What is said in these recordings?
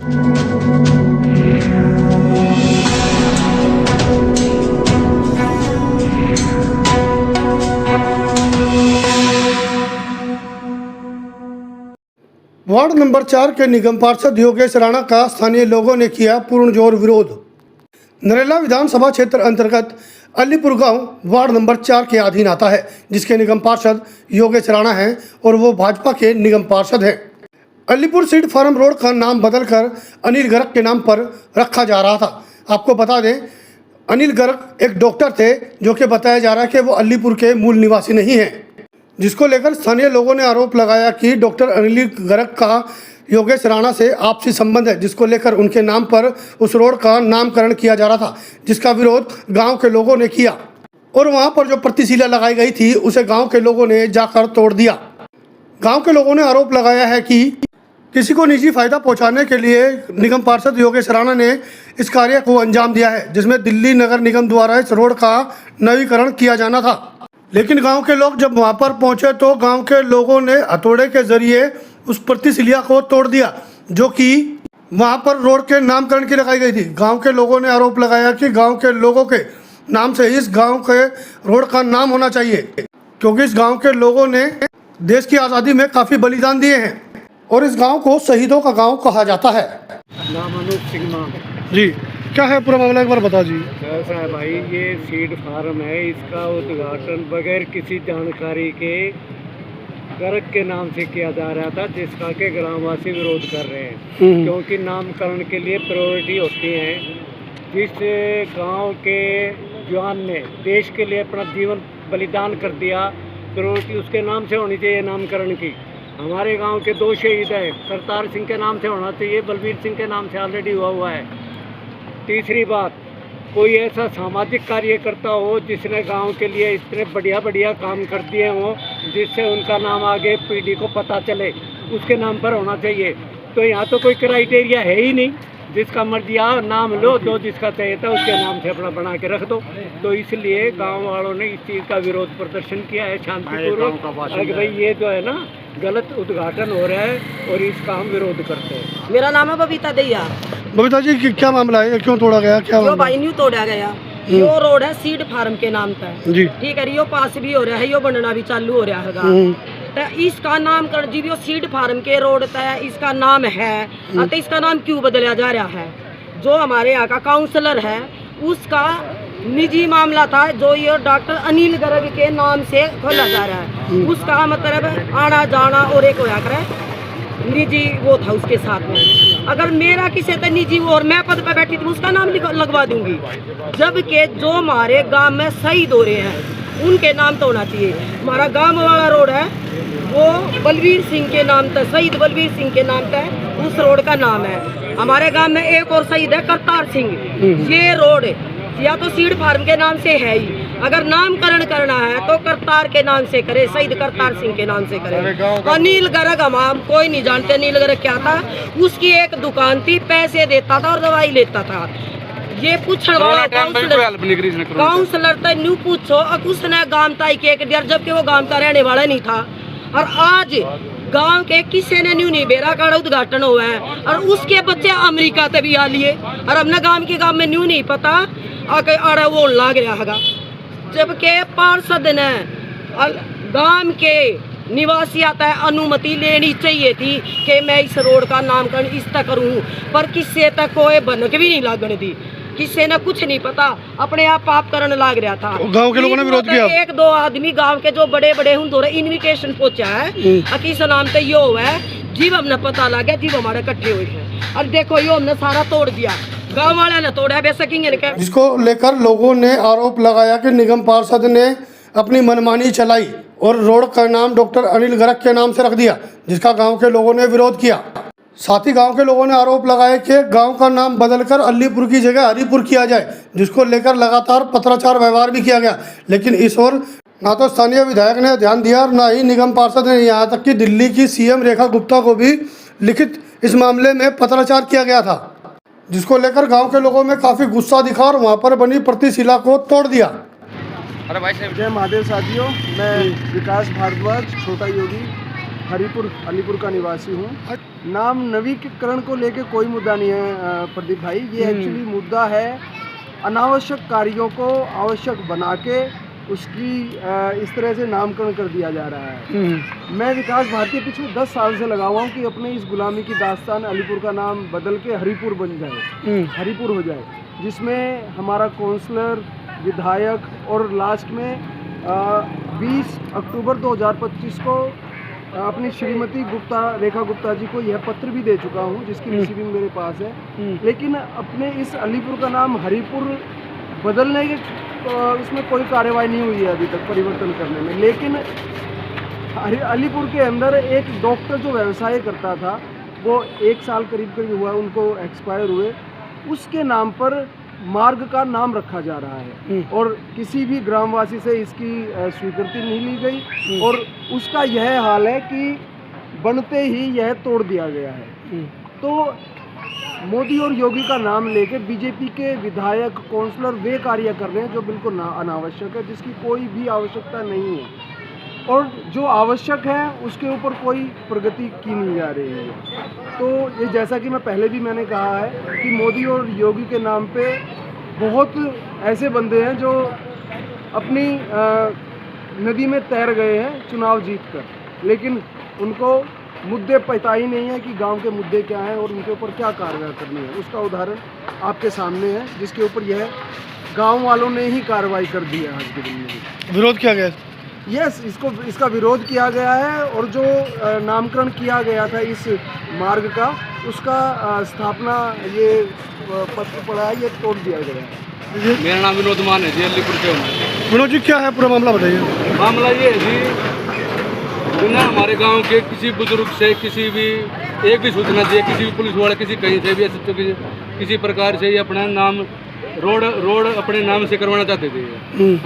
Ward number 4 के निगम पार्षद योगेश राणा का स्थानीय लोगों ने किया पुरजोर विरोध। नरेला विधानसभा क्षेत्र अंतर्गत अलीपुर गांव वार्ड नंबर 4 के अधीन आता है, जिसके निगम पार्षद योगेश राणा हैं और वो भाजपा के निगम पार्षद हैं। अलीपुर सीड फार्म रोड का नाम बदलकर अनिल गर्ग के नाम पर रखा जा रहा था। आपको बता दें, अनिल गर्ग एक डॉक्टर थे जो कि बताया जा रहा है कि वो अलीपुर के मूल निवासी नहीं हैं, जिसको लेकर स्थानीय लोगों ने आरोप लगाया कि डॉक्टर अनिल गर्ग का योगेश राणा से आपसी संबंध है, जिसको लेकर उनके नाम पर उस रोड का नामकरण किया जा रहा था, जिसका विरोध गांव के लोगों ने किया और वहां पर जो प्रतिशिला लगाई गई थी उसे गांव के लोगों ने जाकर तोड़ दिया। गांव के लोगों ने आरोप लगाया है कि किसी को निजी फायदा पहुंचाने के लिए निगम पार्षद योगेश राणा ने इस कार्य को अंजाम दिया है, जिसमें दिल्ली नगर निगम द्वारा इस रोड का नवीकरण किया जाना था। लेकिन गांव के लोग जब वहां पर पहुंचे तो गांव के लोगों ने हथौड़े के जरिए उस प्रतिशिला को तोड़ दिया, जो कि वहां पर रोड के नामकरण की लगाई गई थी। गांव के लोगों ने आरोप लगाया कि गांव के लोगों के नाम से इस गांव के रोड का नाम होना चाहिए, क्योंकि इस गांव के लोगों ने देश की आज़ादी में काफ़ी बलिदान दिए हैं और इस गांव को शहीदों का गांव कहा जाता है। नाम अनूप सिंह नाम जी, क्या है पूरा मामला, एक बार बता जी। ऐसा है भाई, ये सीड फार्म है, इसका उद्घाटन बगैर किसी जानकारी के गर्ग के नाम से किया जा रहा था, जिसका के ग्रामवासी विरोध कर रहे हैं, क्योंकि नामकरण के लिए प्रायोरिटी होती है। जिस गांव के जवान ने देश के लिए अपना जीवन बलिदान कर दिया, प्रायोरिटी उसके नाम से होनी चाहिए नामकरण की। हमारे गांव के 2 शहीद हैं, करतार सिंह के नाम से होना चाहिए, बलबीर सिंह के नाम से ऑलरेडी हुआ है। तीसरी बात, कोई ऐसा सामाजिक कार्यकर्ता हो जिसने गांव के लिए इतने बढ़िया काम कर दिए हों, जिससे उनका नाम आगे पीढ़ी को पता चले, उसके नाम पर होना चाहिए। तो यहाँ तो कोई क्राइटेरिया है ही नहीं, जिसका मर्जी आओ नाम लो, दो जिसका चाहिए था उसके नाम से अपना बना के रख दो। तो इसलिए गांव वालों ने इस चीज़ का विरोध प्रदर्शन किया है शांतिपूर्वक, कि भाई ये जो है ना गलत उद्घाटन हो रहा है और इसका हम विरोध करते हैं। मेरा नाम है बबीता दैया। बबीता जी, क्या मामला है, क्यों तोड़ा गया, क्या यो भाई न्यू तोड़ा गया। यो रोड है सीड फार्म के नाम पे जी, ठीक है। यो पास भी हो रहा है, यो बनना भी चालू हो रहा है। तो इसका नामकरण जी, सीड फार्म के रोड तय इसका नाम है, तो इसका नाम क्यों बदला जा रहा है? जो हमारे यहाँ का काउंसलर है उसका निजी मामला था, जो ये डॉक्टर अनिल गर्ग के नाम से खोला जा रहा है। उसका मतलब आना जाना और एक होया करे निजी वो था उसके साथ में। अगर मेरा किसी से निजी वो और मैं पद पे बैठी तो उसका नाम लगवा दूंगी, जबकि जो हमारे गांव में शहीद हो रहे हैं उनके नाम तो होना चाहिए। हमारा गांव वाला रोड है वो बलबीर सिंह के नाम था, शहीद बलबीर सिंह के नाम था, उस रोड का नाम है। हमारे गांव में एक और शहीद है करतार सिंह। ये रोड या तो सीड फार्म के नाम से है ही, अगर नामकरण करना है तो करतार के नाम से करे, शहीद करतार सिंह के नाम से करे। अनिल गर्ग हम कोई नहीं जानते अनिल गर्ग क्या था। उसकी एक दुकान थी, पैसे देता था और दवाई लेता था। ये पूछने वाला काउंसलर तो न्यू पूछो, अब उसने गांव ताई के दिया, जबकि वो गांव का रहने वाला नहीं था। और आज गांव के किसी ने न्यू नहीं बेरा का उद्घाटन हुआ है और उसके बच्चे अमेरिका से भी आ लिए और अपने गांव में न्यू नहीं पता आके आड़ा वो लाग रहा है। जबकि पार्षद ने गांव के निवासी आता है अनुमति लेनी चाहिए थी कि मैं इस रोड का नामकरण इस तक करूं, पर किसी तक कोई भनक भी नहीं लागने दी, किसी ने कुछ नहीं पता, अपने आप पाप करने लाग रहा था। गांव के लोगों ने विरोध किया। 1-2 आदमी गांव के जो बड़े हूं इन्विटेशन पहुंचा है, किस नाम से यो हुआ है, जीव हमने पता लग गया, जीव हमारे इकट्ठे हुए हैं और देखो यो हमने सारा तोड़ दिया, गांव वाले ने तोड़ा बेसकेंगे। जिसको लेकर लोगों ने आरोप लगाया कि निगम पार्षद ने अपनी मनमानी चलाई और रोड का नाम डॉक्टर अनिल गर्ग के नाम से रख दिया, जिसका गांव के लोगों ने विरोध किया। साथ ही गांव के लोगों ने आरोप लगाया कि गांव का नाम बदलकर अलीपुर की जगह हरिपुर किया जाए, जिसको लेकर लगातार पत्राचार व्यवहार भी किया गया। लेकिन इस ओर ना तो स्थानीय विधायक ने ध्यान दिया और ना ही निगम पार्षद ने, यहाँ तक कि दिल्ली की सीएम रेखा गुप्ता को भी लिखित इस मामले में पत्राचार किया गया था, जिसको लेकर गांव के लोगों में काफ़ी गुस्सा दिखा और वहाँ पर बनी प्रतिशिला को तोड़ दिया। जय महादेव साथियों, मैं विकास भारद्वाज छोटा योगी हरिपुर अलीपुर का निवासी हूँ। नाम नवीकरण को लेके कोई मुद्दा नहीं है प्रदीप भाई, ये एक्चुअली मुद्दा है अनावश्यक कार्यों को आवश्यक बना के उसकी इस तरह से नामकरण कर दिया जा रहा है। मैं विकास भारती पिछले 10 साल से लगा हुआ हूँ कि अपने इस गुलामी की दास्तान अलीपुर का नाम बदल के हरिपुर बन जाए, हरिपुर हो जाए, जिसमें हमारा काउंसलर, विधायक और लास्ट में 20 अक्टूबर 2025 को अपनी श्रीमती गुप्ता, रेखा गुप्ता जी को यह पत्र भी दे चुका हूँ, जिसकी रिसीविंग मेरे पास है। लेकिन अपने इस अलीपुर का नाम हरिपुर बदलने के उसमें कोई कार्रवाई नहीं हुई है अभी तक परिवर्तन करने में। लेकिन अलीपुर के अंदर एक डॉक्टर जो व्यवसाय करता था, वो 1 साल करीब हुआ उनको एक्सपायर हुए, उसके नाम पर मार्ग का नाम रखा जा रहा है और किसी भी ग्रामवासी से इसकी स्वीकृति नहीं ली गई और उसका यह हाल है कि बनते ही यह तोड़ दिया गया है। तो मोदी और योगी का नाम लेके बीजेपी के विधायक, काउंसलर वे कार्य कर रहे हैं जो बिल्कुल अनावश्यक है, जिसकी कोई भी आवश्यकता नहीं है और जो आवश्यक है उसके ऊपर कोई प्रगति की नहीं जा रही है। तो ये जैसा कि मैं पहले भी मैंने कहा है कि मोदी और योगी के नाम पे बहुत ऐसे बंदे हैं जो अपनी नदी में तैर गए हैं चुनाव जीतकर, लेकिन उनको मुद्दे पता ही नहीं है कि गांव के मुद्दे क्या हैं और उनके ऊपर क्या कार्रवाई करनी है। उसका उदाहरण आपके सामने है, जिसके ऊपर यह गांव वालों ने ही कार्रवाई कर दी है आज के दिन में। विरोध किया गया? यस, इसका विरोध किया गया है और जो नामकरण किया गया था इस मार्ग का, उसका स्थापना ये पत्र पड़ा है, ये तोड़ दिया गया है। मेरा नाम विनोद मान है जी, अलीपुर से हूँ। विनोद जी, क्या है पूरा मामला बताइए। मामला ये है जी, ना हमारे गांव के किसी बुजुर्ग से किसी भी एक भी सूचना चाहिए, किसी भी पुलिस वाले, किसी कहीं से भी ऐसे तो किसी प्रकार से ये अपना नाम रोड अपने नाम से करवाना चाहते थे,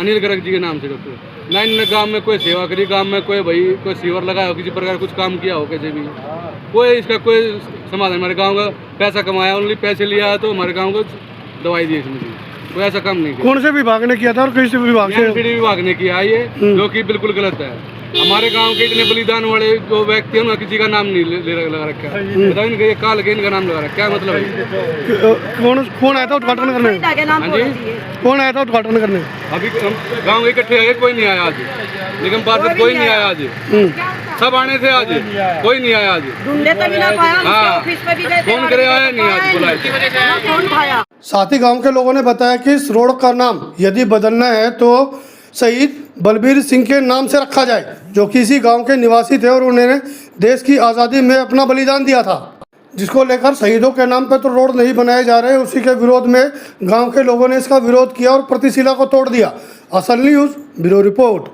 अनिल गर्ग जी के नाम से करते थे। ना इन्होंने गांव में कोई सेवा करी, गांव में कोई सीवर लगाया हो, किसी प्रकार कुछ काम किया हो, कैसे भी कोई इसका कोई समाधान। हमारे गाँव का पैसा कमाया, ओनली पैसे लिया तो हमारे गाँव को दवाई दी, इसमें कोई ऐसा काम नहीं किया। कौन से विभाग ने किया था और किस विभाग से? विभाग ने किया ये, जो कि बिल्कुल गलत है। हमारे गांव के इतने बलिदान वाले जो व्यक्ति हैं, किसी का नाम नहीं लगा रखा है। बताओ इनका ये काल के इनका नाम लगा रखा, क्या मतलब है? कौन आया था उद्घाटन करने? हाँ जी, कौन आया था उद्घाटन करने? अभी गांव इकट्ठे आए, कोई नहीं आया आज, निगम पार्षद कोई नहीं आया आज, सब आने थे आज, कोई नहीं आया आज। हाँ, फोन करे आया नहीं आज, बुलाया। साथ ही गांव के लोगों ने बताया कि इस रोड का नाम यदि बदलना है तो शहीद बलबीर सिंह के नाम से रखा जाए, जो कि इसी गांव के निवासी थे और उन्होंने देश की आज़ादी में अपना बलिदान दिया था, जिसको लेकर शहीदों के नाम पे तो रोड नहीं बनाए जा रहे। उसी के विरोध में गांव के लोगों ने इसका विरोध किया और प्रतिशिला को तोड़ दिया। असल न्यूज़ ब्यूरो रिपोर्ट।